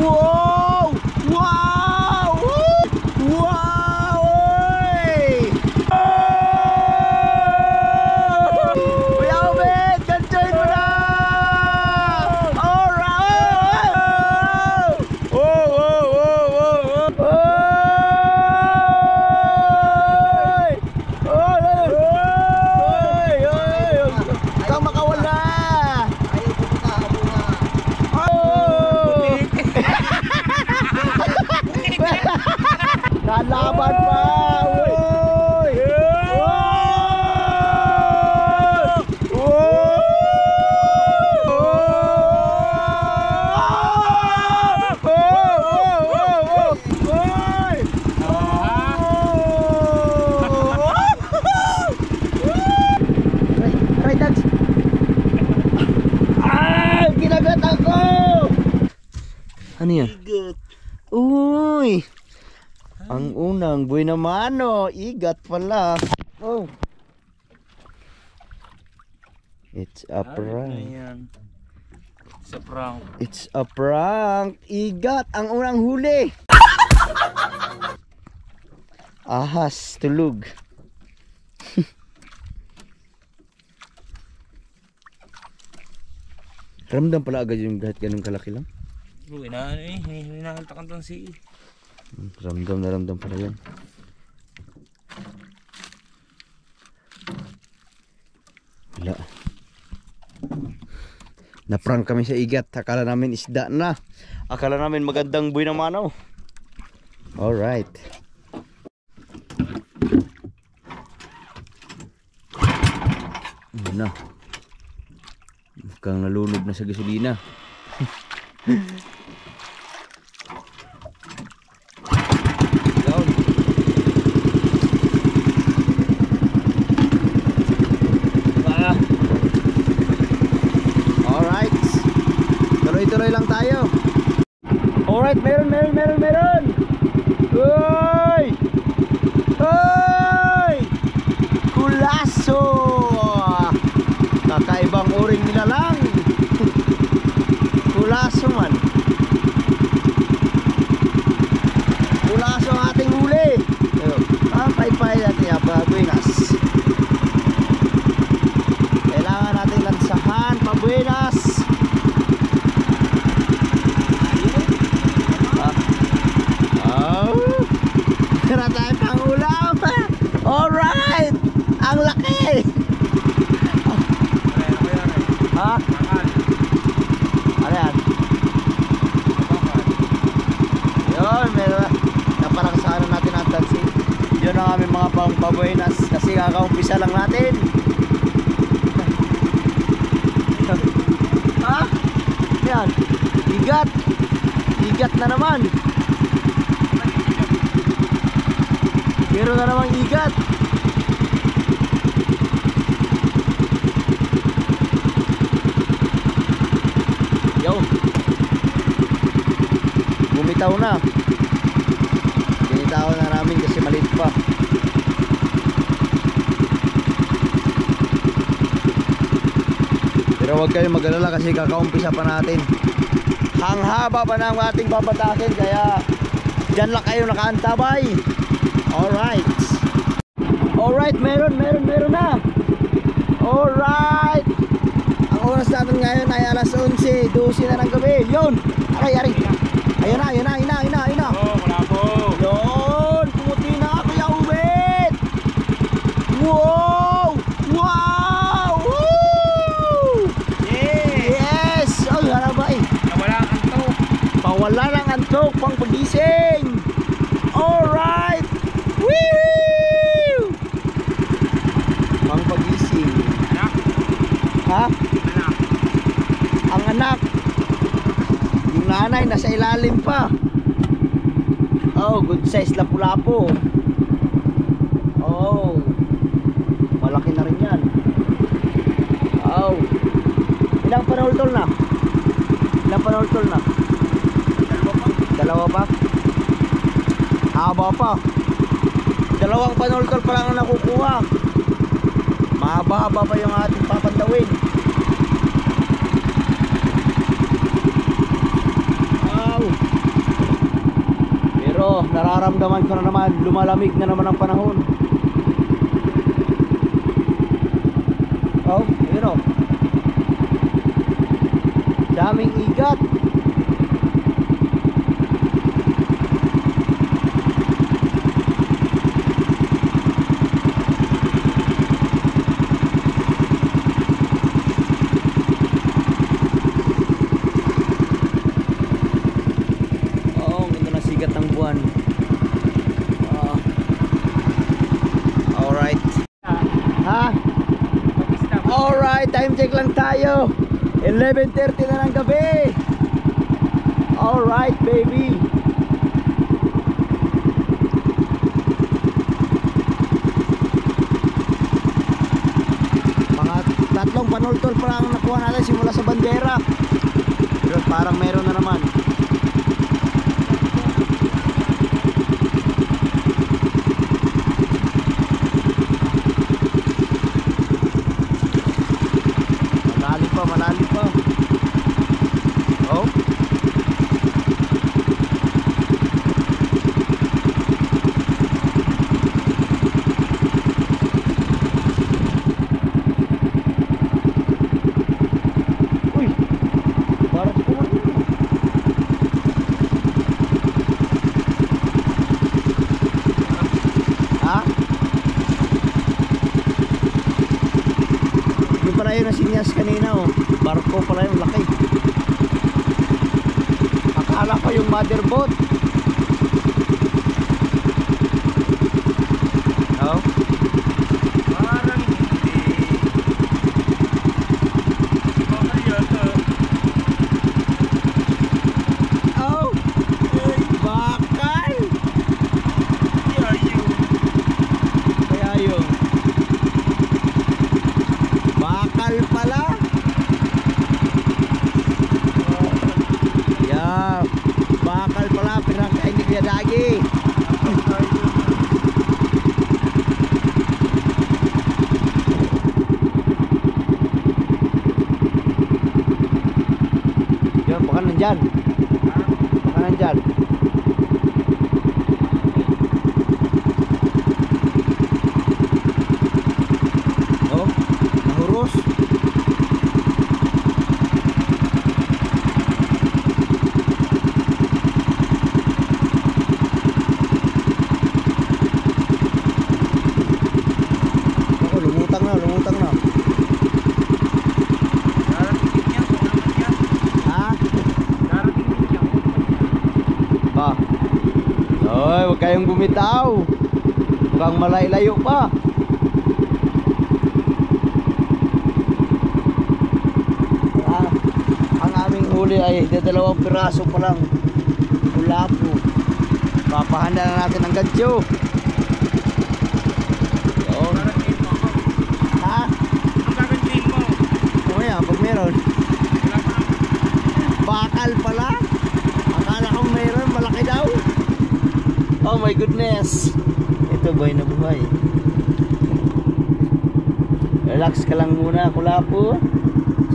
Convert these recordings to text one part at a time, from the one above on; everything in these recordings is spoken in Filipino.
Wow! Wow! Wow! Oy! Kuya Obed, ganchoin mo na! Alright! Oh! Oh! Oh! Oh! Oh! Oy! Oy! Oy! Kang makawala! Nalaban pa! Uy! Right, Dags! Ah! Kinagat ako! Ano yan? Uy! Ang unang buhay naman, oh. Igat pala. Oh. It's a prank. It's a prank. It's a prank. Igat ang unang huli. Ahas, tulog. Ramdam pala agad yung kahit ganun kalaki lang. Uy, na ano eh. Hinahaltakan tong si Ramdam na ramdam pala yan. Wala. Na-prank kami sa igat. Akala namin isda na. Akala namin magandang buhay na manaw. Alright. Ano na. Mukhang nalunod na sa gasolina. Alright. Tuloy-tuloy lang tayo. Alright, meron. Uy! Uy! Kulaso! Kakaibang uring nila lang. Kulaso man. Kulaso ang ating huli. Pay-pay natin yan, pabuenas. Kailangan natin lansahan, pabuenas. Tara tayo pang ulam. Alright! Ang laki! Ha? Ano yan? Yun, meron. Naparangsahan natin ang tansin. Yun ang aming mga pangpabuenas. Kasi kakaumpisa lang natin. Ha? Yan. Igat. Igat na naman. Meron na namang igat. Yo. Bumitaw na. Binitaw na namin kasi maliit pa. Pero huwag kayong mag-alala kasi kakaumpisa pa natin. Ang haba pa ng ating babatakin, kaya dyan lang kayo nakaantabay. Alright. Alright, meron na. Alright. Ang oras natin ngayon ay alas 11, 12 na ng gabi. Yun. Aray. Ayun na. Oh, wala po. Yun. Pumuti na, Kuya Ubed. Wow. Wow. Woo. Yes. Ay, harabay. Nawala ang antok. Pawala ng antok, pang pagising. Alright. Woo! Pang pagising. Anak. Ha? Anak. Ang anak. Yung nanay nasa ilalim pa. Oh, good size lapu-lapu. Oh. Malaki na rin yan. Oh. Ilang panultol na? Dalawa pa? Haba pa. Dalawang panultol pa lang ang nakukuha. Mahaba-haba pa yung ating papandawin. Wow. Oh, nararamdaman ko na naman, lumalamig na naman ang panahon. Oh, ayun oh. Daming igat. Oh, ang ganda ng sigat ng buwan. Alright. Ha? Alright, time check lang tayo. 11:30 na ng gabi. Alright, baby. Mga tatlong panultol pa lang nakuha natin simula sa bandera. Pero parang meron na naman. Malalim pa. Oh. Uy. Barat ko na. Ha? Yung pala yun na sinyas kanina oh. Barko pala yung laki. Akala ko yung motherboard. No? Parang hindi. Okay yata. Oh! Bakal! Kaya yun. Bakal pala. Yeah, bakal pala, pinangka hindi kaya dagi. Yun, baka nandyan. Baka nandyan. Oh, nahurus. Lumutang na. Darating din yan. Kung naman yan. Ha? Darating din yan. Ba? Oy, huwag kayong bumitaw. Mukhang malay-layo pa. Ang aming huli ay dalawang piraso pa lang. Kulapo. Papahanda na natin ang gancho. Yun. Darating mo ako. Ha? Ang gagantiin mo. Kumaya, pag meron. Wala pa lang. Bakal pala? Akala kong meron, malaki daw. Oh my goodness. Ito buhay na buhay. Relax ka lang muna, kulapo.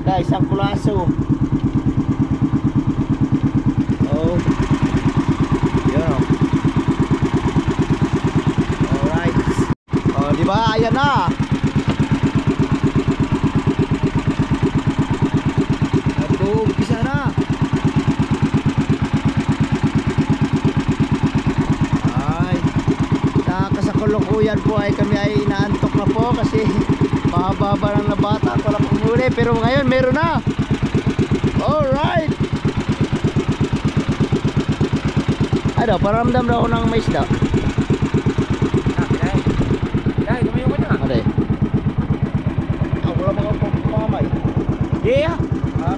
Saka isang kulaso. Oh. Yun. Alright. Oh, di ba? Ayan na. Umpisa na. Ay, nakasakulukuyan po ay kami ay inaantok na po kasi mahaba lang na bata pala pong huli, pero ngayon meron na. Alright. Ano, paramdam na ako ng mais daw. Dahil, tumayo ka na. Ano eh? Wala mga pamamay. Yeah. Ha?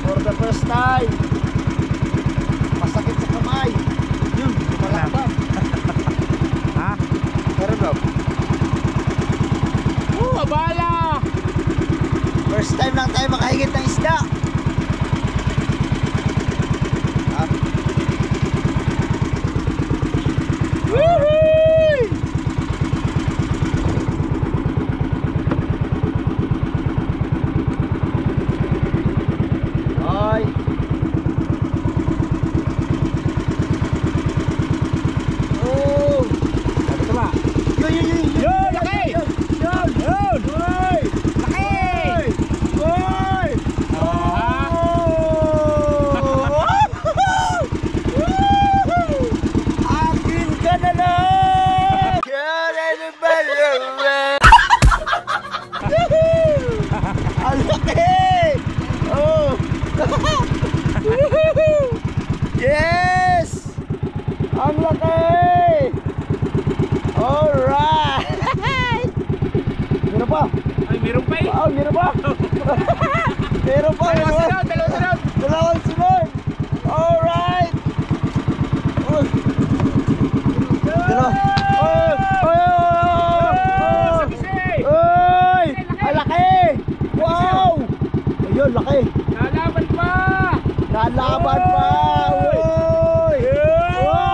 For the first time. Masakit sa kamay. Yun, malakbang. Ha? Pero bro. Abala! First time lang tayo makahigit ng isda. Ha? Woohoo! Ay. Yes! Ang laki! Alright! Meron pa? Ay, meron pa eh. Wow, meron pa? Meron pa, meron pa. Dalawang sunod. Dalawang sunod. Alright! Dalawa. Oy! Ang laki! Wow! Ayun, laki. Lalaban pa. Lalaban pa! Oy! Wow!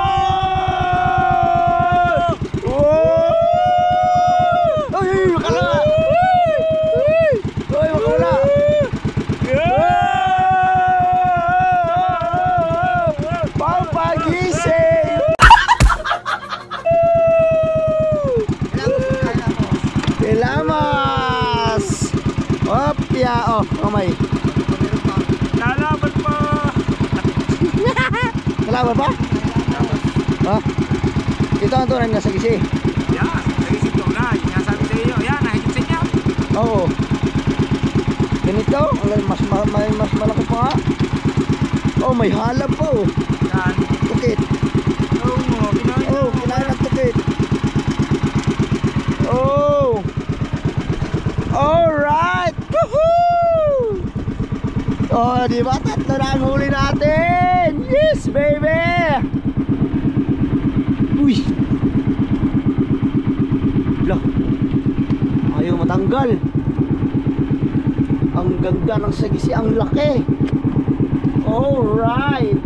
Oy! Oy! Makala! Oy! Makala! Pampagising! Kelamas! Opya! Oh, kamay. Lalaban pa. Kalaban ba? Ha? Ito ang tunay na sagisi. Yan, nagisip ko na. Yung nasabi sa iyo. Yan, nahigit sa inyo. Oo. Ganito, mas malaki pa nga. Oh, may halab pa oh. Yan. Tukit. Oo mo, kinain Oh, kinain ng tukit. Oh. Alright. Woohoo! Oh, di ba? Tatlo na ang huli natin. Yes, baby. Uy. Lah. Ayaw matanggal. Ang ganda ng sagisi, ang laki. Alright.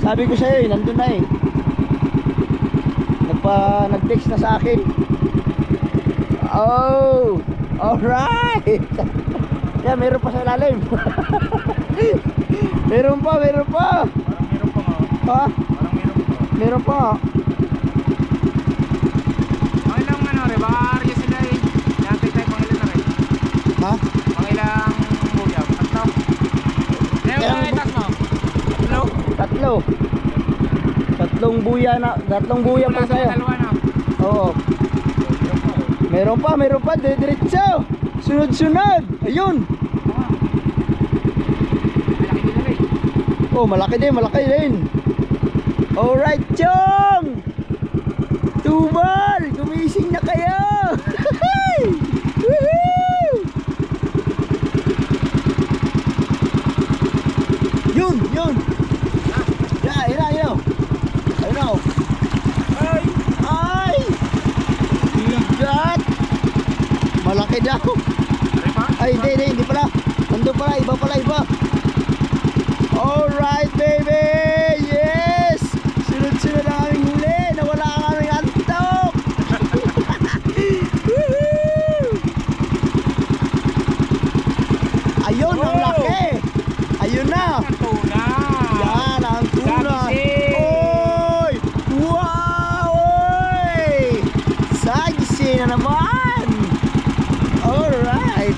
Sabi ko sa'yo, nandun na eh. Nag-text na sa akin. Oh, alright. Yeah, meron pa sa ilalim. Meron pa. Parang meron pa nga. Ha? Parang meron pa. Meron pa. Pangilang ano rin, baka arya sila eh. Yantay tayo pangilan na rin. Ha? Pangilang buyag. Tatlo. Ngayon Ilang mga itas mo. Tatlo. Tatlo. Tatlong buya Wala pa sa sa'yo. dalawa na. Oo. Meron pa, diretso. Sunod-sunod. Ayun. Malaki din na rin. Oh, malaki din. Alright, Chong. Tubal, gumising na kayo. Woohoo! Yun. Yeah, ayun na. Ay! Bigat! Malaki daw. Ari pa? Ay, hindi pala. Nandun pala, iba. Alright, baby! Yes! Sunod-sunod ang aming huli. Nawala ang aming antok. Woohoo! Ayun, ang laki. Ayun na. Ang tuna. Yan, ang tuna. Sagisi. Oy! Wow! Oy! Sagisi na naman. Alright.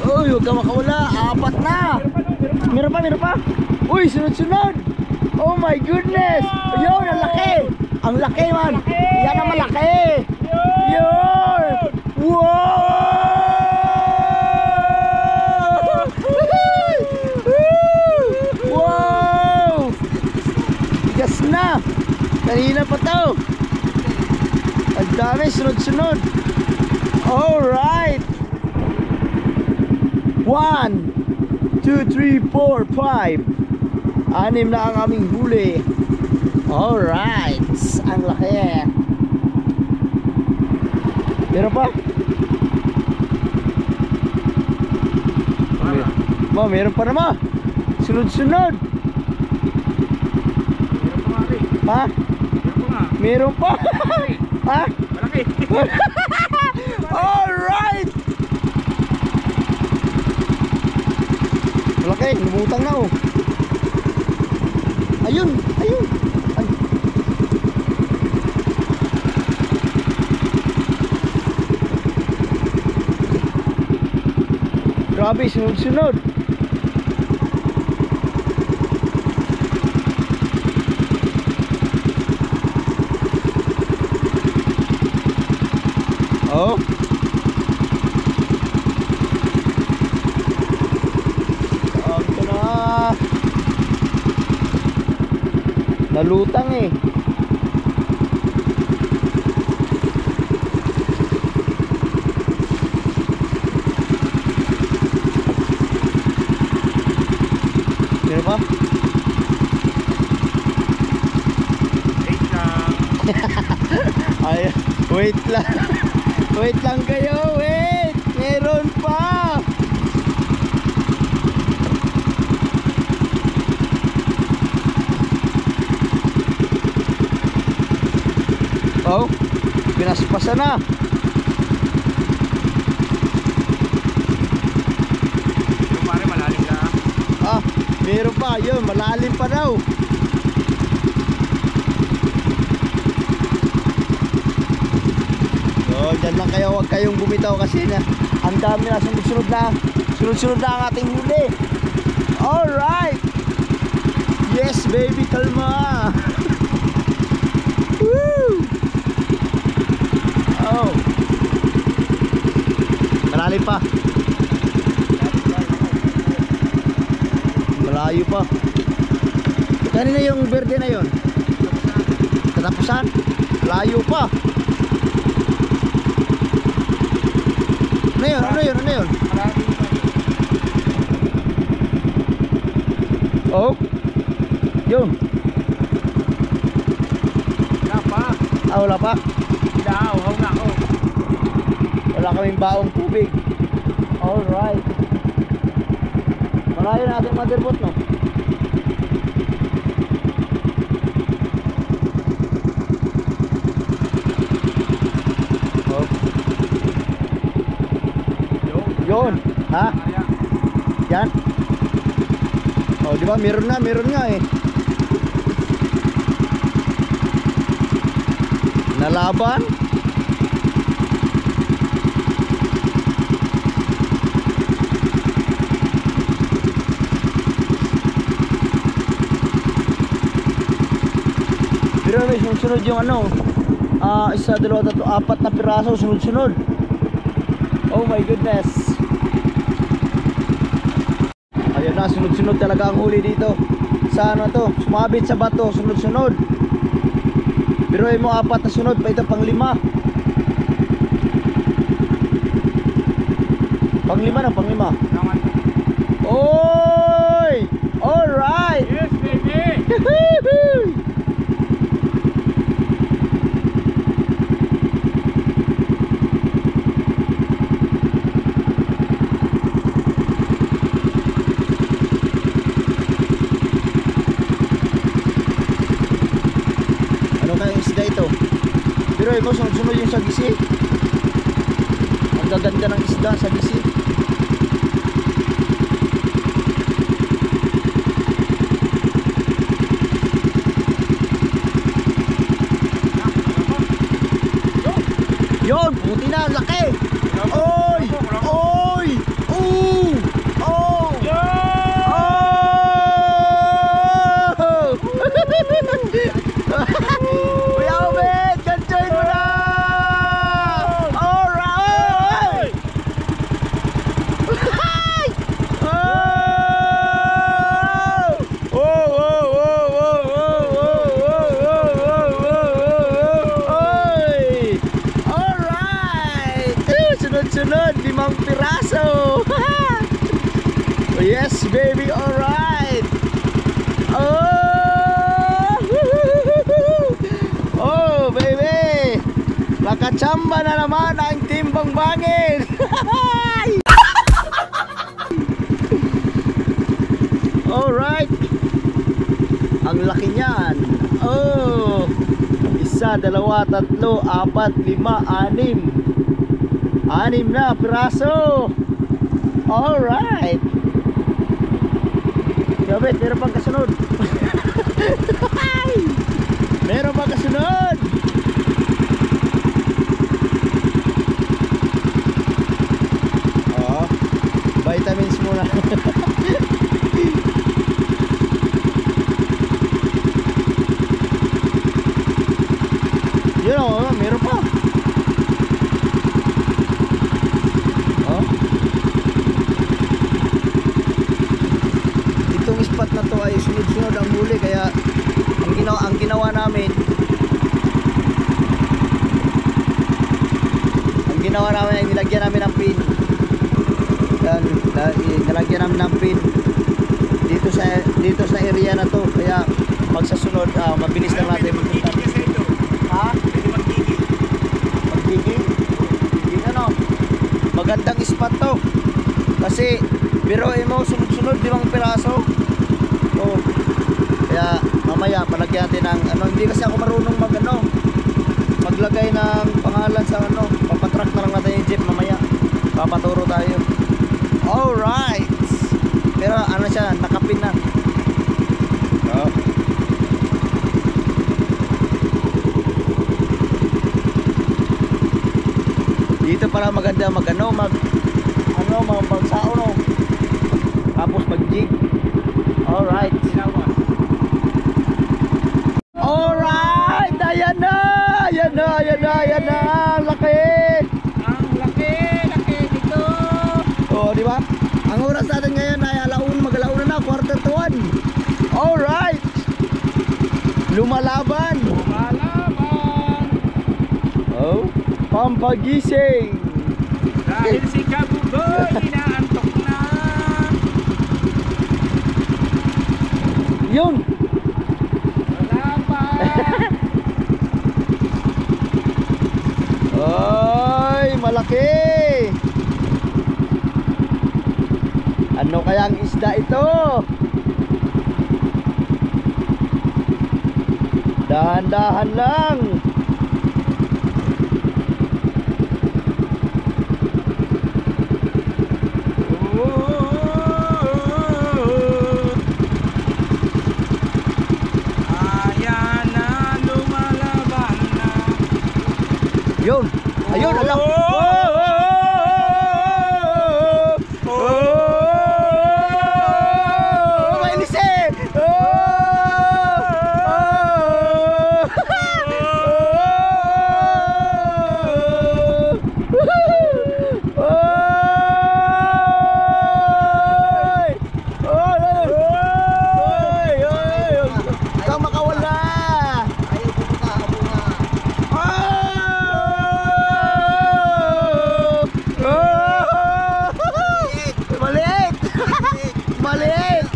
Uy, huwag ka makawala. Apat na. Meron pa. Uy, sunod-sunod. Oh my goodness. Ayun, ang laki. Ang laki man. Yan ang malaki. Yun. Wow! Wow! Tigas na. Kanina pa to. Ang dami, sunod-sunod. Alright. 1, 2, 3, 4, 5. 6 na ang aming huli. Alright. Ang laki. Meron pa? Meron pa naman. Sunod-sunod. Meron pa nga rin. Ha? Meron pa nga. Meron pa? Ha? Malaki. Alright! Malaki, lumutang na oh. Ayun. Ay. Grabe, sunod-sunod. Oh. Nalutang eh. Meron pa? Wait lang. Ay, wait lang. Wait lang kayo, wait. Meron pa. Oh, pinaspasan na. Yung pare malalim na. Ah, meron pa. Yun, malalim pa daw. So, dyan lang kayo. Huwag kayong bumitaw kasi na ang dami na sunod-sunod na. Sunod-sunod na ang ating huli. Alright. Yes, baby, kalma. Woo! Oh. Malalim pa. Malayo pa. Kanina yung verde na yon. Katapusan. Layo pa. Ano yun? Ano yun? Ano yun? Oh. Yun. Wala pa. Ah, wala pa. Daw, na ako. Wala kaming baong tubig. Alright. Malayo na ating motherboard, no? Oh. Yun. Ha? Yan. Oh, di ba? Meron nga eh. Nalaban. Pero may sunod yung ano, isa, dalawa, tatlo, apat na piraso sunod-sunod. Oh my goodness. Ayun na, sunod-sunod talaga ang huli dito. Sa ano to, sumabit sa bato, sunod-sunod. Pero mo apat na sunod, pa ito pang lima. Pang lima na, pang lima. Oy! Alright! Yes, baby! Ano kayang isda ito? Pero mo sunod-sunod yung sagisi. Ang gaganda ng isda, sagisi. Yun, buti na, laki. Oy! Oy! Oh! Oh! Oh! Kuya Obed, ganchoin mo na! Alright! Oh! Oh! Oy! Alright! Sunod-sunod, 5 piraso! Oh, yes, baby, alright! Oh! Oh, baby! Nakachamba na naman ang timbang bangin! Alright! Ang laki niyan! Oh! 1, 2, 3, 4, 5, 6 na piraso! Alright! Yabit, meron pang kasunod! Meron pang kasunod! Oh, vitamins muna. Yun o, meron pa. Oh. Itong spot na to ay sunod-sunod ang huli, kaya ang kinam ng pin dito sa area na to, kaya magsasunod mabilis lang natin magpunta. Ha? Magiging? Hindi ano, magandang spot to kasi biruin mo sunod-sunod 5 piraso. Oh, kaya mamaya palagyan natin ng ano, hindi kasi ako marunong maglagay ng pangalan sa ano, papatrack na lang natin yung jeep mamaya, papaturo tayo. Alright, pero ano siya, nakapin na. Oh. Dito para maganda magsao no, tapos mag-jig. Alright. Alright, ayan na. Ang laki dito. Oh, di ba? Ang oras natin ngayon ay mag-alauna na, 1:45. Alright. Lumalaban. Oh, pampagising. Dahil si Kabuboy inaantok na. Yun. Wala pa. Ay, malaki. Ano kayang isda ito? Dahan-dahan lang. Ayan na, lumalaban na. Yun. Ayun, alam. Mainis eh. Ikaw makawala. Maliit.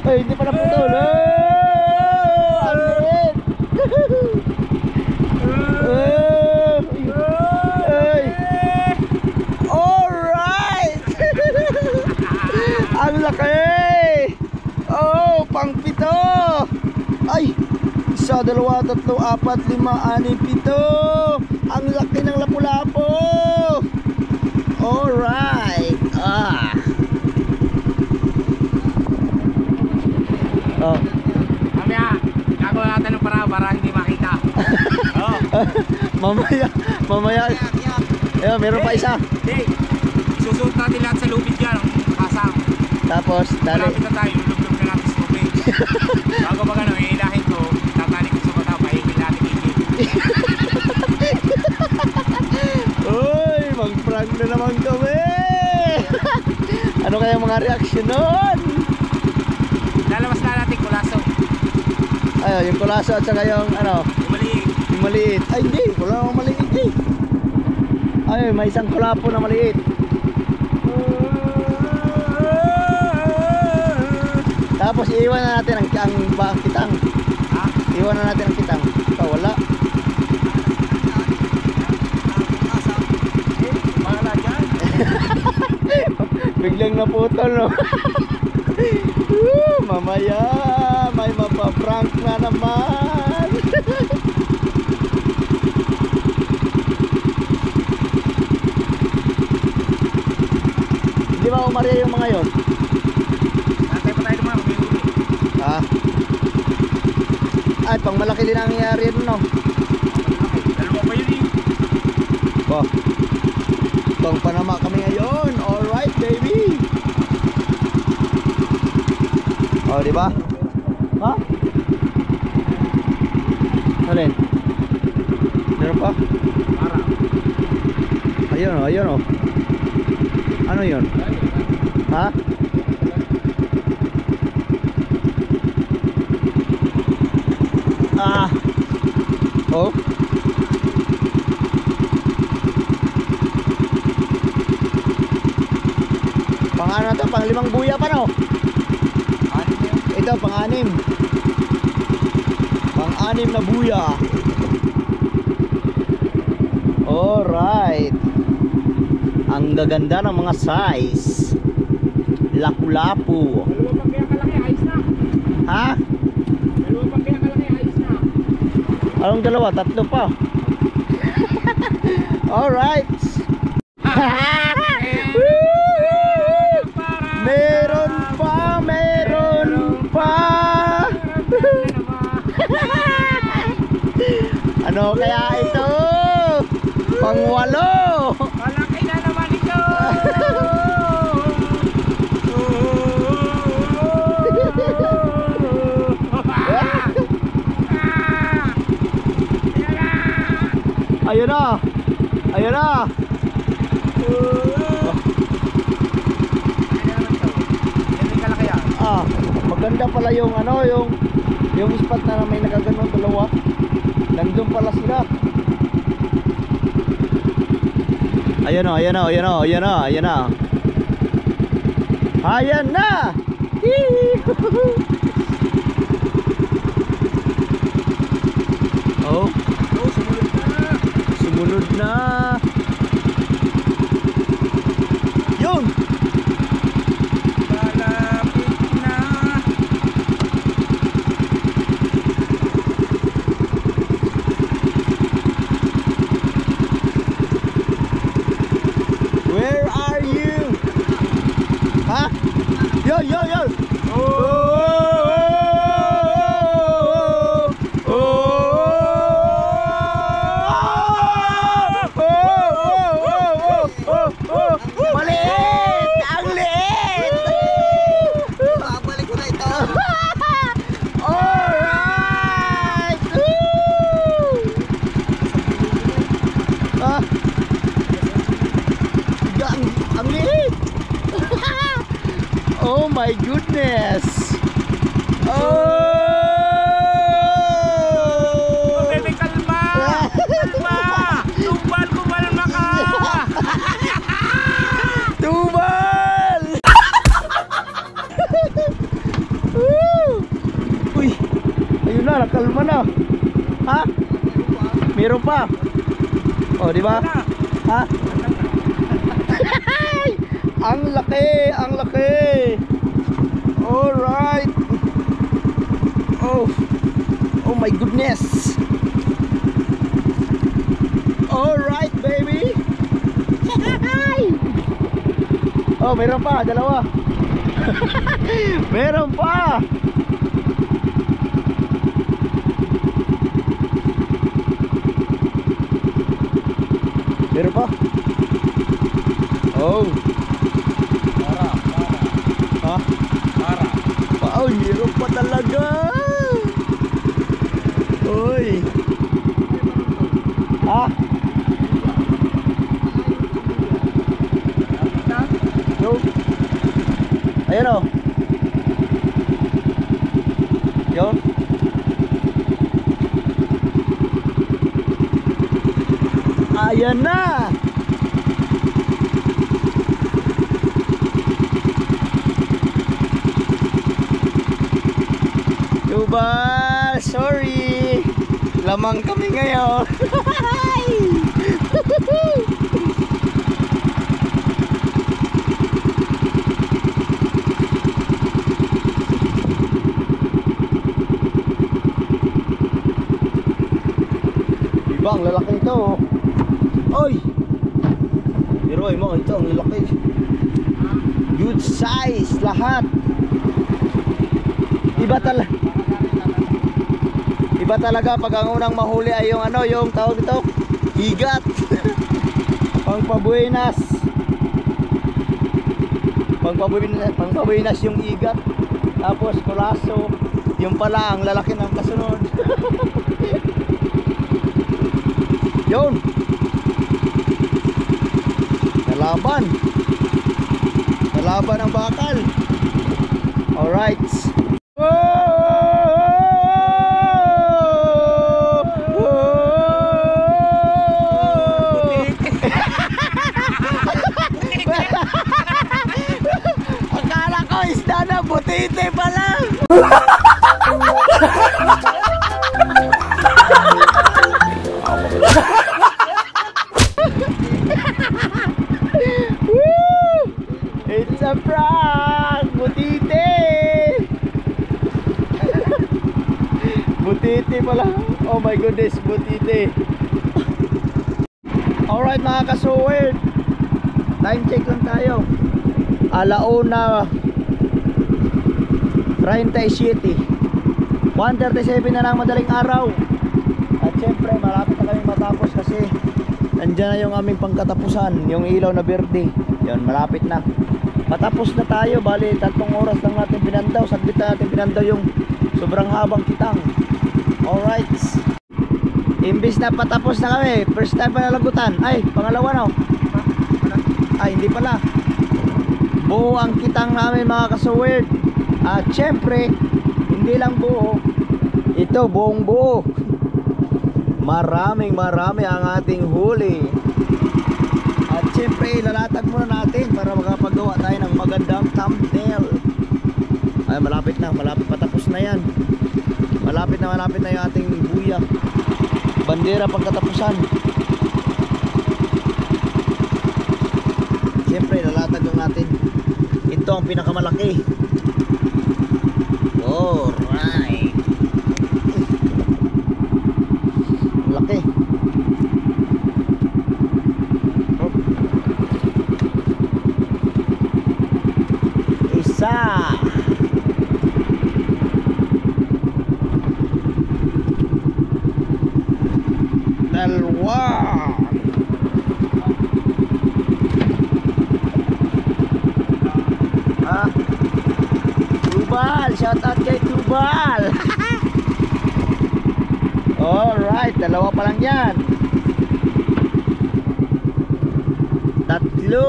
Ay, hindi pa naputol. Ang liit. Alright. Ang laki. Oh, pang 7. Ay, 1, 2, 3, 4, 5, 6, 7. Ang laki ng lapu-lapo. Alright. Oh. Mamaya, gagawa natin ng para hindi makita. Oh. Mamaya. Ayun, meron pa isa. Hey, isusuot natin lahat sa lubid dyan, ang kasang. Tapos, dali. Malapit na tayo, lulublob na natin sa lubid. Bago magano, iilahin ko, tatalik ko sa bata, pahingin natin ikit. Uy, mag-prank na naman kami. Ano kaya mga reaksyon nun? Lalabas na natin kulaso. Ayun, yung kulaso at saka yung ano, Yung maliit. yung maliit. Ay, hindi, wala namang maliit eh. Ay, may isang kulapo na maliit. Tapos iiwan na natin ang kitang. Ha? Iwan na natin ang kitang. Ito, wala. Bahala dyan. Biglang naputol, no? Mamaya, may mapaprank na naman. Hindi ba umarya yung mga yon? Natay pa tayo naman, kumihuli. Ha? Ay, pang malaki din ang nangyayari yun, no? Dalawa pa yun eh. Ba, pang Panama kami ngayon. Alright, baby. Oh, di ba? Ha? Alin? Meron pa? Para. Ayun, oh, ayun, oh. Ano yun? Ha? Oh. ano na to? Pang 5 buya pa no? Anim yun. Ito pang 6. Pang 6 na buya. Alright. Ang gaganda ng mga size. Lapu-lapu. Dalawa pang kaya kalaki, ayos na. Ha? Dalawa pang kaya kalaki, ayos na. Anong dalawa? 3 pa. Alright. Meron pa, meron pa. Ano kaya ito? Pang 8. Malaki na naman ito. Ayun na. Ayun na. Maganda pala yung ano, yung spot na may nagaganon dalawa. Nandun pala sila. Ayan o, ayan o, ayan o, ayan o, ayan na. Ayan na. Oh, sumunod na. Yun. Malapit na. Where are you? Ha? Yo, yo, yo. Maliit! Ang liit! Babalik ko na ito. Alright! Ah! Ang liit! Oh my goodness! Oh! Bebe, kalma! Kalma! Tumbal ko malma ka! Tubal! Uy! Ayun na, nakalma na. Ha? Meron pa. Oh, di ba? Ha? Ang laki, ang laki. Alright. Oh. Oh my goodness. Alright, baby. Oh, meron pa, dalawa. Meron pa. Meron pa. Oh. Ha? Oh, meron pa talaga. Uy. Ha? Yo. Ayan o. Yun. Ayan na. Tubal, sorry. Lamang kami ngayon. Diba, ang lalaki nito. Oy! Pero ay mo, ito ang lalaki. Good size lahat. Iba talaga pag ang unang mahuli ay yung ano, yung tawag ito, igat. Pangpabuenas. Pangpabuenas yung igat. Tapos kulaso, yung pala ang lalaki ng kasunod. Yun. Nalaban. Nalaban ang bakal. Alright. Woo! It's a prank! Butiti! Butiti pala. Oh my goodness, butiti. Alright mga kasuwerd, time check lang tayo. 1:37, 1:37 na lang madaling araw. At syempre malapit na kami matapos kasi nandyan na yung aming pangkatapusan, yung ilaw na berde. Yun, malapit na. Patapos na tayo, bali 3 oras lang natin pinandaw. Saglit na natin pinandaw yung sobrang habang kitang. Alright, imbis na patapos na kami, first time pa nalagutan. Ay, pangalawa no? Ay, hindi pala. Buo ang kitang namin mga kasuwerd. At syempre, hindi lang buo, ito buong buo. Marami ang ating huli. At syempre, lalatag muna natin para makapagawa tayo ng magandang thumbnail. Ay, malapit patapos na yan. Malapit na yung ating buya. Bandera pagkatapusan. Siyempre lalatag lang natin. Ito ang pinakamalaki. Alright. Laki. Isa. Dalawa. Tubal, shout out kay Tubal. Alright, dalawa pa lang yan. Tatlo.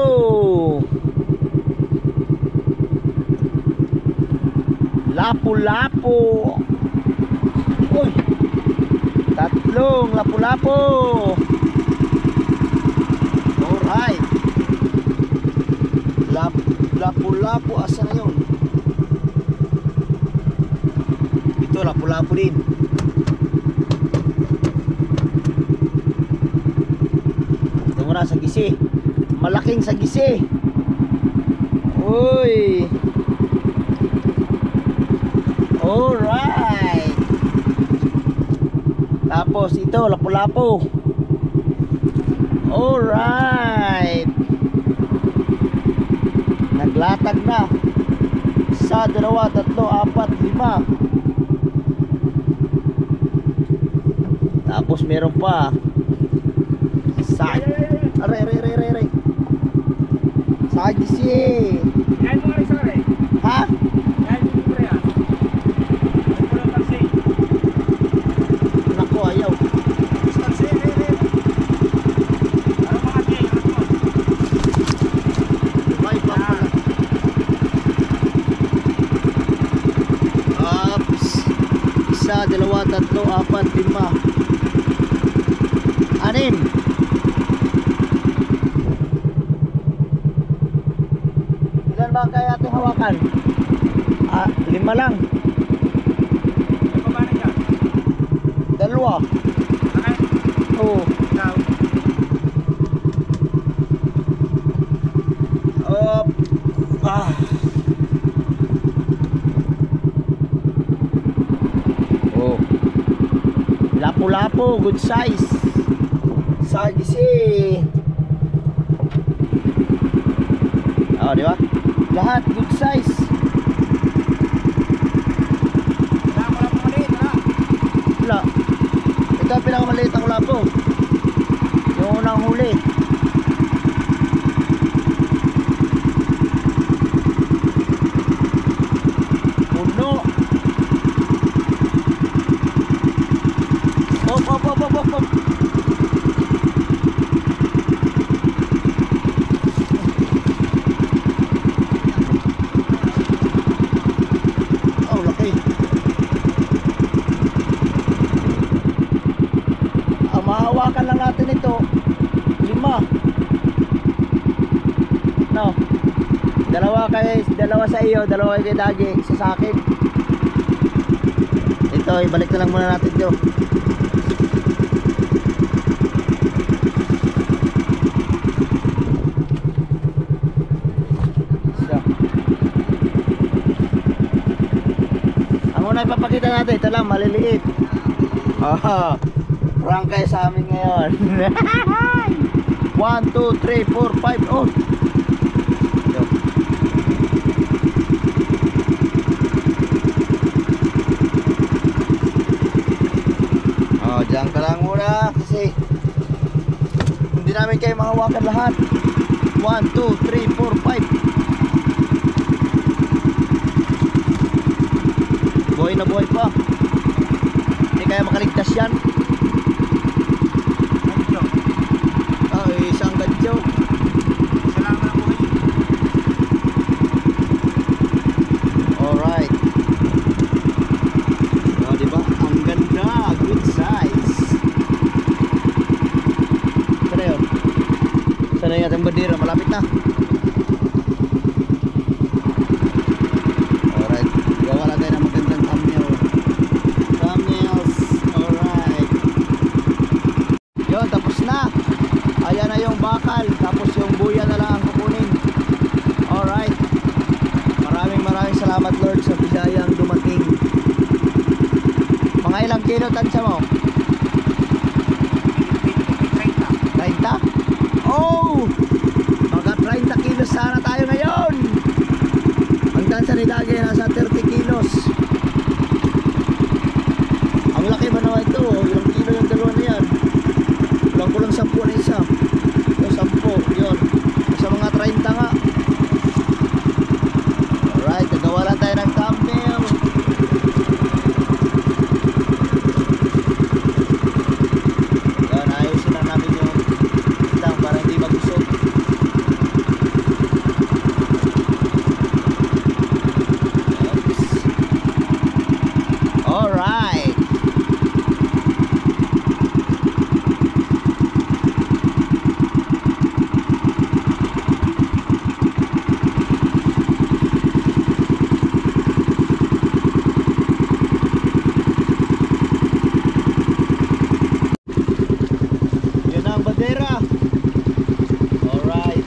Lapu-lapu. Uy, tatlong lapu-lapu. Alright. Lapu-lapu, asa na yun? Ito, lapu-lapu din. Ito muna, sagisi. Malaking sagisi. Uy. Alright. Tapos ito, lapu-lapu. Alright. Naglatag na. 1, 2, 3, 4, 5. Tapos meron pa. Aray. Sagisi. Yan mo rin sorry. Ha? Yan mo rin yan. Yan mo lang kasi. Nako, ayaw. Kasi ano mga kaya mo? May pa pala. Ups. 1, 2, 3, 4, 5. Anin? Ilan ba kaya ating hawakan? 5 lang. May pabana dyan. 2. Bakit? Oo. Ikaw. Up. Oh. Lapu-lapu, good size. Sagisi. Oh, di ba? Lahat good size. Wala maliit, wala. Wala. Ito ang pinakamaliit ang lapo. Yung unang huli. Puno. Op. Oh, laki. Mahawakan lang natin ito 5. No. Dalawa sa iyo, dalawa kay Dagi, isa sa akin. ito, ibalik na lang muna natin ito. So, ang una ipapakita natin, ito lang, maliliit. Oh, prank kayo sa amin ngayon. 1, 2, 3, 4, 5, oh. Ito. Oh, dyan ka lang muna kasi hindi namin kayo mahawakan lahat. 1, 2, 3, 4, 5. Buhay na buhay pa. Hindi kaya makaligtas yan. Oh, isang gadyo. Salamat po kayo. Alright. Oh, diba? Ang ganda. Good size. Sana yun? Sana yung ating bandera? Malapit na. Alright. Gawa lang tayo ng magandang thumbnail. Thumbnails. Alright. Yun, tapos na. Ayan na yung bakal. Tapos yung buya na lang ang kukunin. Alright. Maraming salamat Lord sa Bisayang dumating. Mga ilang kilo tansya mo? 30? Oh! Mga 30 kilos sana tayo ngayon. Ang tansya ni Dagi nasa 30 kilos. Ang laki ba naman ito? Ilang kilo yung dalawa na yan? Kulang 10 na isa. O 10, yun. Sa mga 30 nga. Alright, nagawa lang tayo ng thumbnail. Yan, ayusin lang namin yung itang para hindi magusok. Alright. Yan ang bandera. Alright.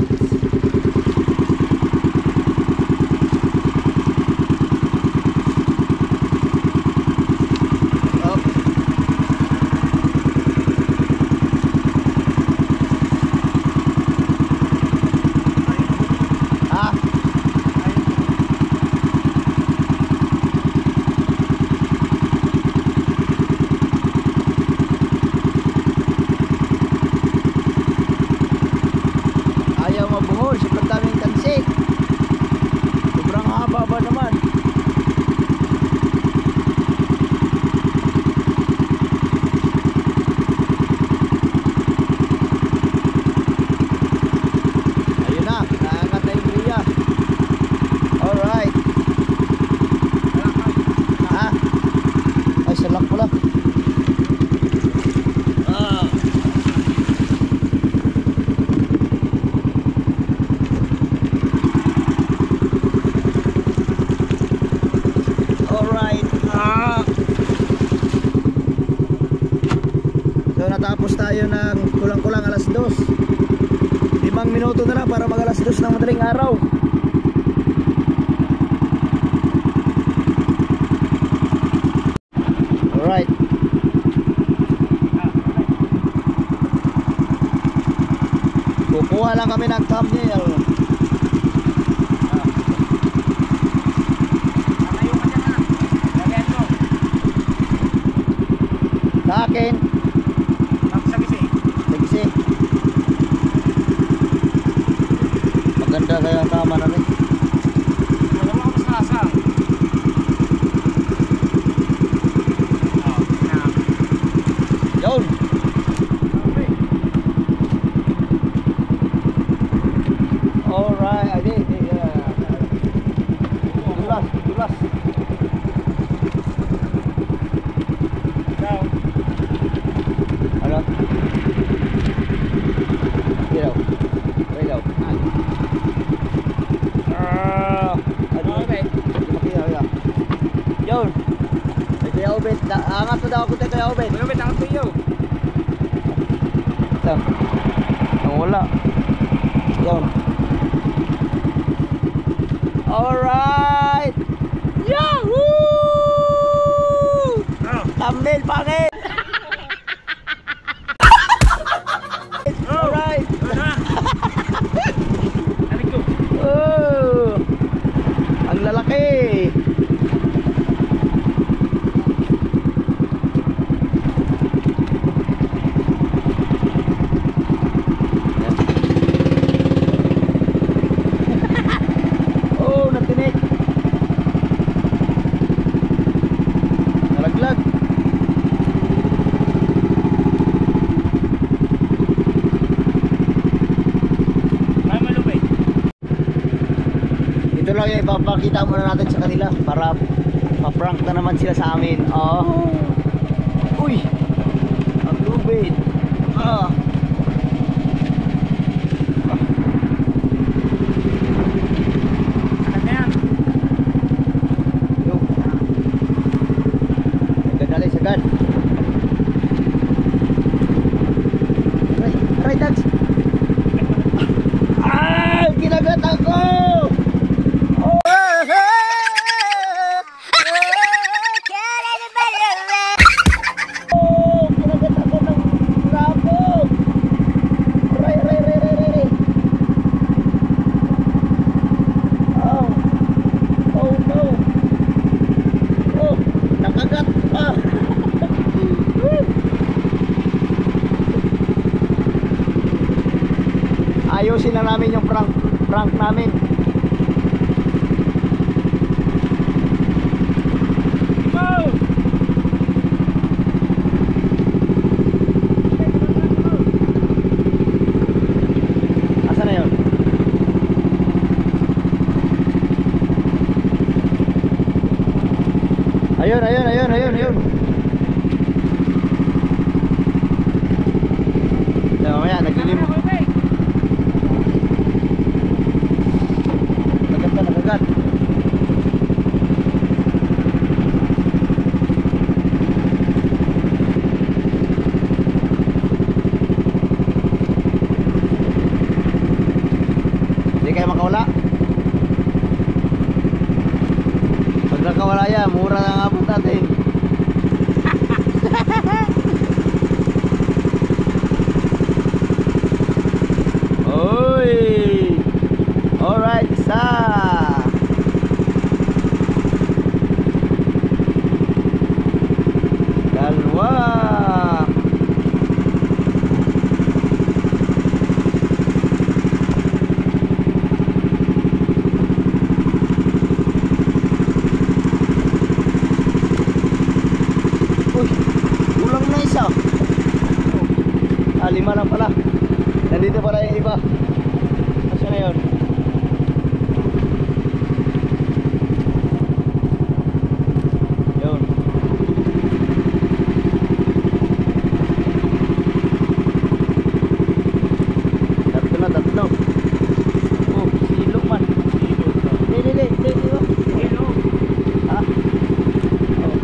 Up. Ah. Ayaw mabuhol, sobrang daming kansi. Sobrang haba ba naman? Ayun na, naangat na yung buya. Alright. Ha? Ay, salak pala. Ah. Alright. So natapos tayo ng kulang-kulang alas 2. 5 minuto na lang para mag alas 2 ng madaling araw. Alright. Kukuha lang kami ng thumbnail. Nakayo ka dyan na. Lagyan mo. Sa akin, Magsagisi. nagisi. Maganda kaya ang tama na rin. Wala mo ka masasang. Oh, na. Yun. Alright, adi. Dulas. Ikaw. Ano? Ilaw. Ilaw. Kuya Obed. Kuya Obed, takot iyo. Ito. Ang wala. Yun. Alright! Yahoo! Oh. Thumbnail pangit! Alright! Tarik ko. Oh! Ang lalaki! Oh, natinik! Nalaglag! Ay, malupit. Ito lang yung ipapakita muna natin sa kanila para ma-prank na naman sila sa amin. Oh. Uy! Ang lubid. Ah. Anak na yan. Yo. Sagad natin, sagad. Aray, Dags. Ah! Kinagat ako! Oh, kinagat ako ng rabo. Aray, aray, aray, aray, aray. Oh. Oh no. Oh, nakagat pa. Ayusin na namin yung prank namin. Oh! Asa na yun? Ayun, ayun, ayun, ayun, ayun. Mamaya, naglilim. Nakagat ka, nakagat. Hindi kayo makawala. Pag nakawala yan, mura na nga po natin. Oy! Alright, isa! Dalawa! Uy! Kulang na isa! Ah, 5 lang pala. Nandito pala yung iba. Asa na yun? Yun. Tatlo na, tatlo. Oh, silong man. Hindi ba? Hello. Ha? Oh.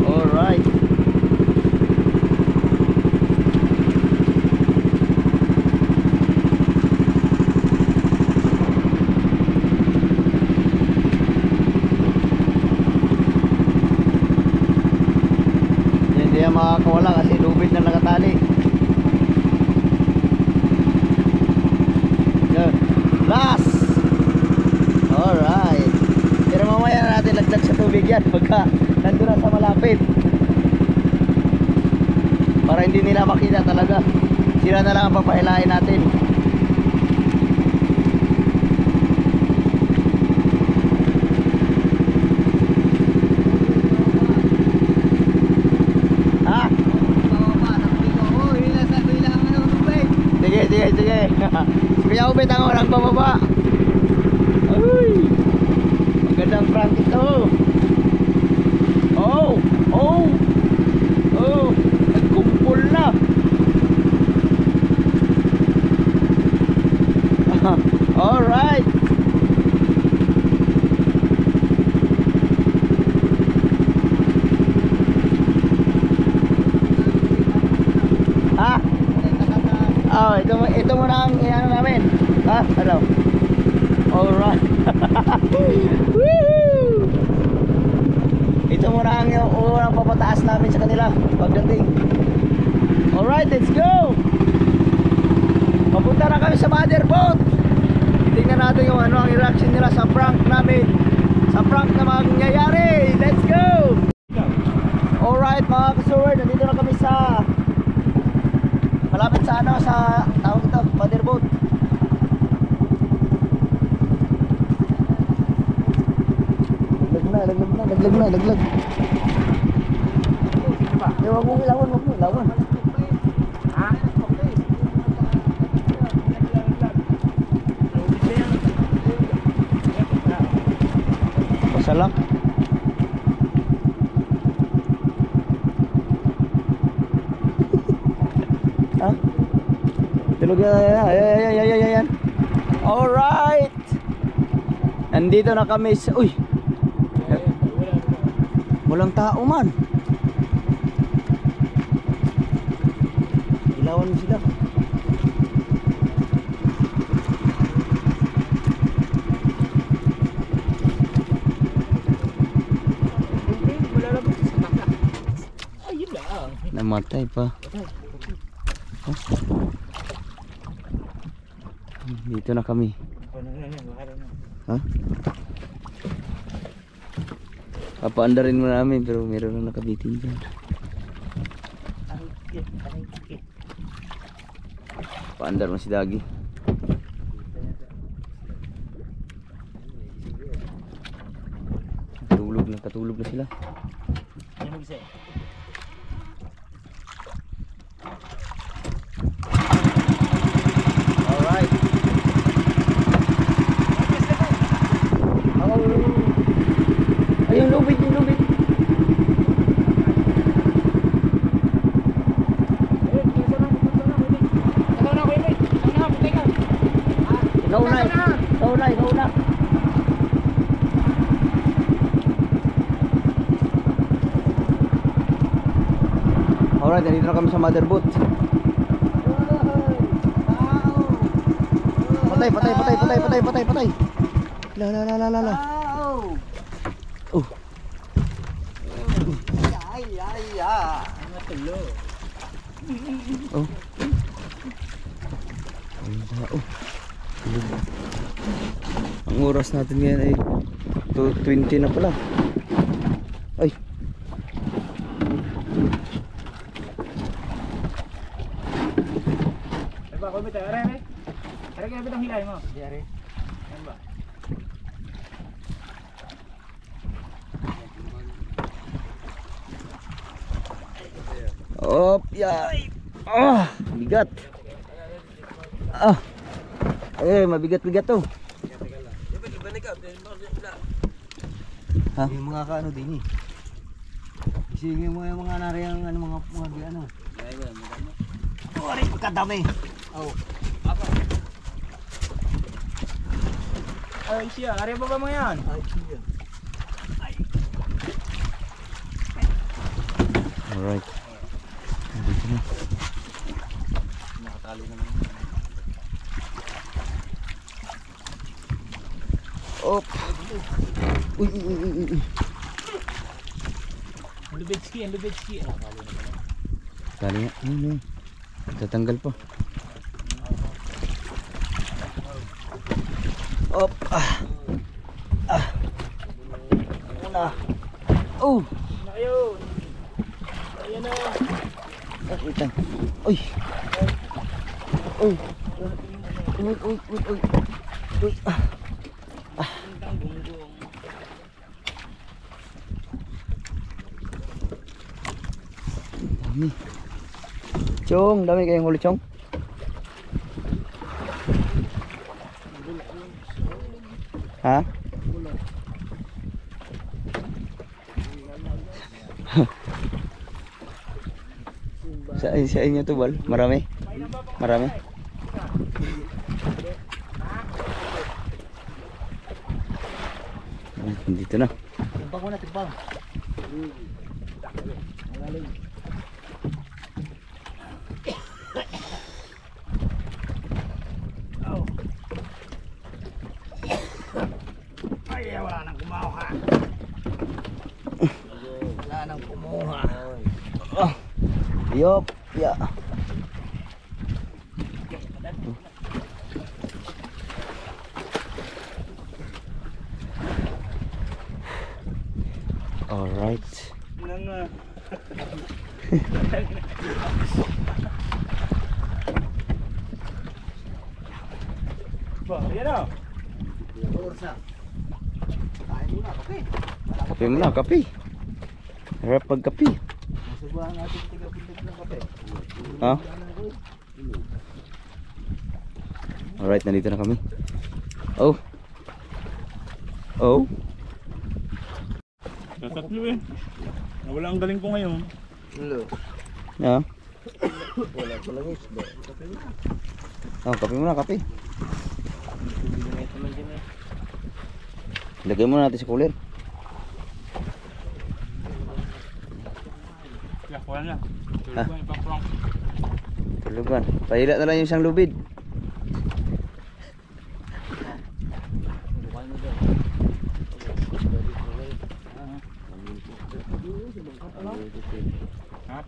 Alright. Hindi yan makakawala kasi lubid na nakatali. Yan. Last! Alright. Pero mamaya na natin laglag sa tubig yan pagka nandun na sa malapit. Para hindi nila makita talaga. Sila na lang ang papahilain natin. Ha? Sige, sige, sige. Kuya Obed ang orang bababa. Uy! Magandang prank ito. Oh! Oh! Oh! Nagkumpul na. Woohoo! Ito muna ang unang papataas namin sa kanila pagdating. Alright, let's go! Papunta na kami sa motherboat. Tingnan natin kung ano ang reaction nila sa prank namin. Sa prank na mangyayari. Let's go! Alright mga kasuwer, nandito na kami sa malapit sa ano, sa tawag ito, motherboat. Laglag. Wag mo ilawan. Ha? Pasalak. Ha? Tulog yan. Alright. Nandito na kami sa... Uy! Walang tao man. Ilawan mo sila. Namatay pa. Oh. Dito na kami. Ha? Papaandarin mo namin pero meron na nakabitin dyan. Paandar mo si Dagi. Katulog na sila. Alright. Ay, yung lubid. Nauna. Alright, nandito na kami sa motherboat. Patay. La. Oh. Oh. Ang oras natin ngayon ay 2:20 na pala. Ay. Ba, kung bitaw, are. Are kaya bitang hilay mo. Di are. Ano ba? Op, yay. Bigat. Mabigat to. Ha? Yung mga kaano din eh. Isingin mo yung mga nariyang mga ano. Ori kadami. Oh. Ay siya, are ba mo yan? Ay siya. Alright. Dito na. Nakatali naman. Op. Uy. Lubetski. Tali nga. Ano. Tatanggal pa. Op. Una. Oh. Na kayo. Ayan na. Ito. Uy. Uy. Dami. Chong, dami kayong huli, Chong. Ha? Sa inyo to, Bal? Marami? Dito na. Timbang. wala nang kumuha. Wala nang kumuha. Yup. Yeah. All right. Yan o. Orsa. Kain muna, kape. Kape mo na, kape. Harap pagkape. Masubuhan natin tiga-pindag ng kape. Ha? Alright, nandito na kami. Oh. Oh. Tatlo eh. Wala ang galing ko ngayon. Hello. Yeah. Wala pa lang isda. Kape na. Oh, kape mo na, kape. Hindi na ito man din eh. Lagay muna natin sa cooler. Kaya kuha na. Ha? Tulog ipaprank. Tulugan. Pahila na lang yung isang lubid. Ha?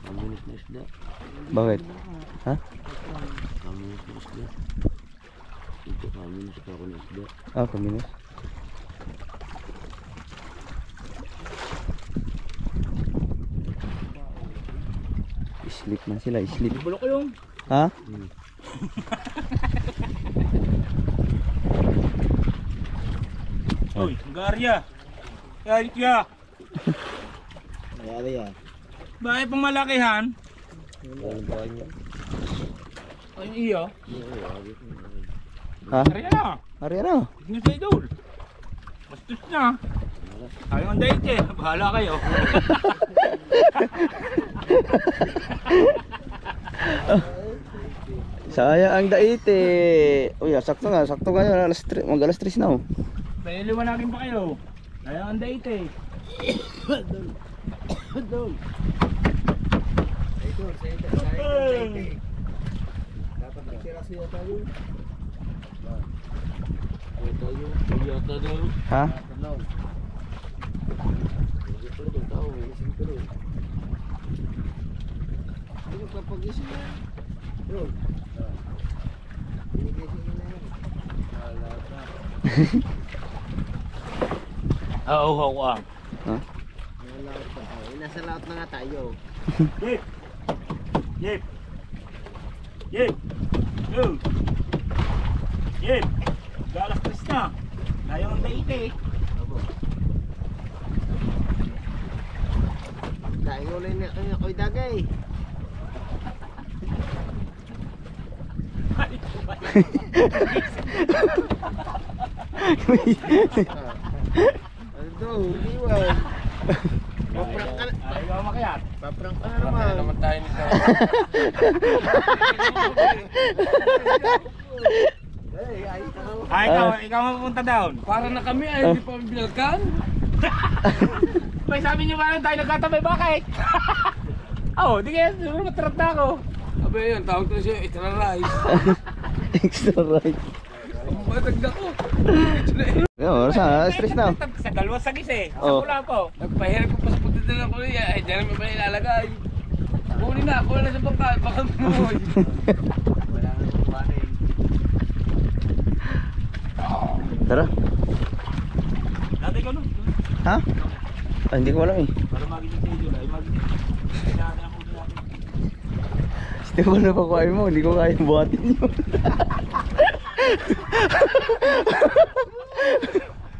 Kamulit na isda. Bakit? Ha? Kamulit na isda. Ito kamulit sa kako na isda. Ah, kaminus. Sleep na sila, sleep. Bulok ko yung. Ha? Uy, garya. Kahit ya. Mayari yan. Bakit pang malakihan? Walang bahay niya. Ay, iyo. Ha? Kaya na. Ari na. Tignan sa idol. Bastos na. Ayaw ang date eh. Bahala kayo. Sayang ang daite. Uy, sakto nga yun. Mag alas 3 na oh. Pailiwanagin pa kayo. Ayaw ang date eh. Idol. Dapat nagsira siya tayo. Tayo. Yata daw. Ha? Tanaw. Hindi pala yung tao. Ising ko rin. Hindi magpapagising na. Bro. Binigising na yan. Wala pa. Oo, oo. Ha? Wala pa. Nasa laot na nga tayo. Yip! Yip! Yip! Yo! Yip! Galas tres na. Ayaw ang date eh. Abo. Dahil ulit na kayo ako'y dagay. Ano to? Iwan. Paprank ka na. Ayaw makayat. Paprank ka na naman. tayo nito. Ay, ikaw mapupunta down. Para na kami ay hindi pa binalkan. May sabi niyo ba tayo nagkatabay? Bakit? Oh, di kaya matrap na ako. Sabi yun, tawag ko siya, extra rice. Extra right. Ang matag na ko. Yo, sa stress na. Sa dalawa sagis eh. Sa Oh. pula ko. Nagpahirap ko pa sa pagdadala ko niya. Ay, dyan naman pala ilalagay. Kunin na sa bangka. Baka mamuhay. Wala nga kukuhanin. Tara. Dati ko no. Ha? Ah, hindi ko alam eh. Para maginig sa idol ay maginig. Kailangan ang ulo natin. Hindi ko na pa kuhain mo. Hindi ko kaya buhatin yun.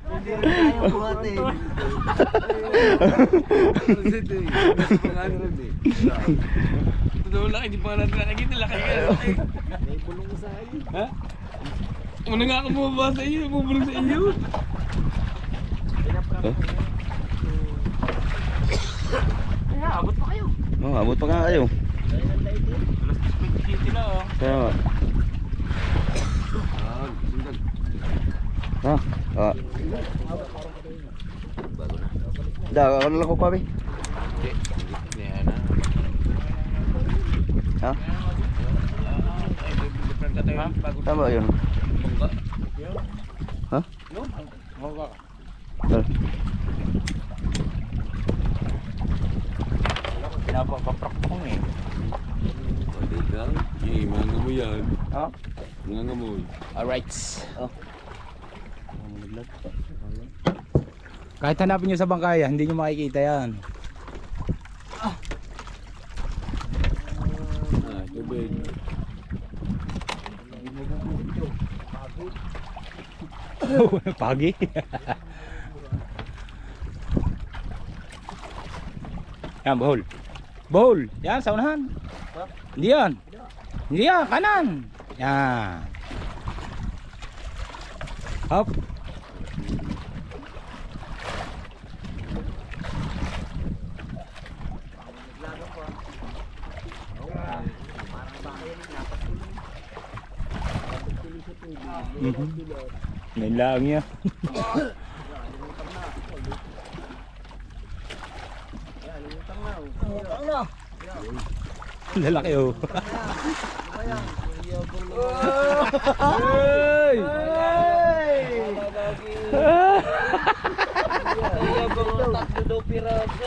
Hindi rin tayo kuhanin. Ito eh. Nasa pangalan rin eh. Ito daw laki, di pa natin nakikita. Laki ka. May bulong ko sa akin. Ha? Muna nga ako bumaba sa iyo. Bumulong sa iyo. Kaya abot pa kayo. Oh, abot pa nga kayo. Alas 20 na oh. Kaya nga. Ha? Ah. Da, ako na lang ko pabi. Ha? Tama yun. Ha? Yo, Pinapapaprak mo eh. Pwede ka. Eh, mga ngamoy yan. Ha? Mga ngamoy. Alright. Kahit hanapin nyo sa bangkaya, hindi nyo makikita yan. Ah, tubig. Pagi. Yan, bohol. Bohol. Yan, sa unahan. Hindi yan. Hindi yan, kanan. Yan. Hop. Ngayon lang yan. Lalaki oh. Hey! Tatlo daw piraso.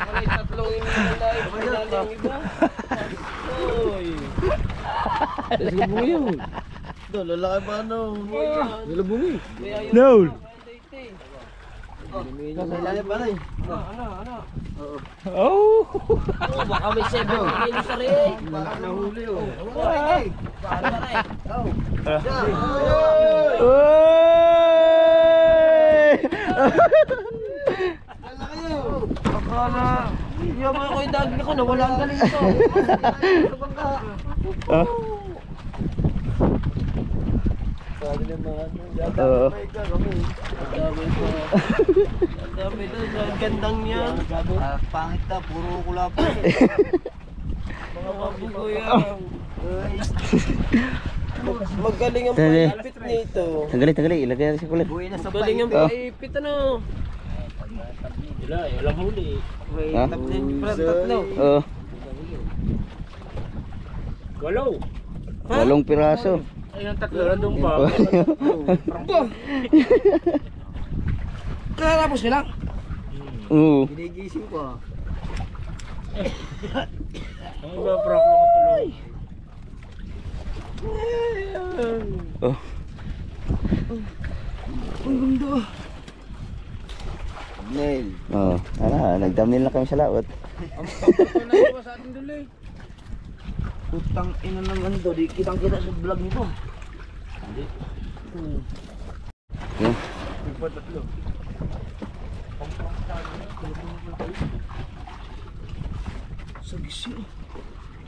Malay tatlong inilalay. Pinali ang iba. Oy. Lubungi yun. Do, lalaki pa ano. Lubungi. No. Lalaki pa rin. Oh. Baka may 7 kilos sa rin. Baka nahuli oh. Baka na rin. Akala, yaman ako yung dagli ko, nawala ang galing ito. Sabi naman, ang dami doon, ang gandang yan. Pangit na, puro kulapo. Mga kabugo yan. Magaling ang paipit nito. Tagali, ilagay natin sa kulit. Magaling ang paipit ano. Walang huli. May Ha? tatlo. Oo. Walo. 8 piraso. Ayun, tatlo nandun pa. Katapos nila. Oo. Ginigising ko ah. Ang iba prank mo tuloy. Oh. Ang ganda. Nail. Oh, nagdamnil na kami sa laot. Ang pagkakas sa atin duloy. Putang ina naman do, di kitang kita sa vlog nito. Yun. Tatlo. Sagisi.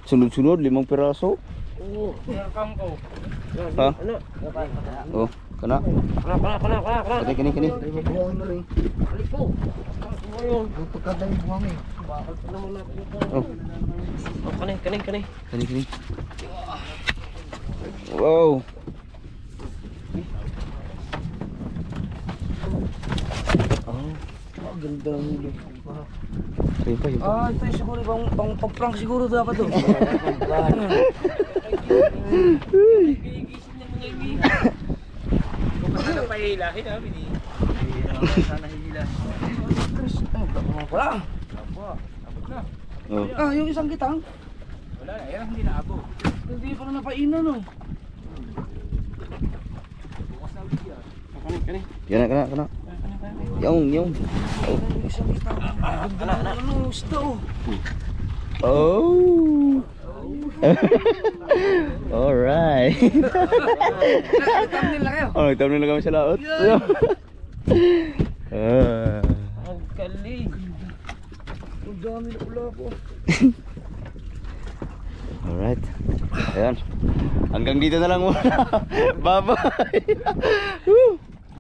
Sunod-sunod, 5 piraso. Oo. Meron ko. Ha? Ano? Oh, kana. Kana. Kani. Buhangin na rin. Balik ko. Ngayon. Pagkada yung buhangin. Bakit pa naman natin ito? Oh, Oh, kanay. kani. Wow. Ang ganda ng huli. Ayun pa, yun pa. Ah, ito yung siguro pang prank siguro dapat to. Ano pa hilahin ha, bini? Sana hila. Wala. Abot na. Oh. Ah, yung isang kitang. Wala na, yan hindi na abo. Hindi pa na napainan no. Kanay. Kana. Yung. Oh. Isang kitang. Ano, gusto. Oh. Alright. Thumbnail na kayo. Oh, nagtamnil na kami sa laot. Ang galing. Ang dami na pula po. Alright. Ayan. Hanggang dito na lang muna. Bye-bye.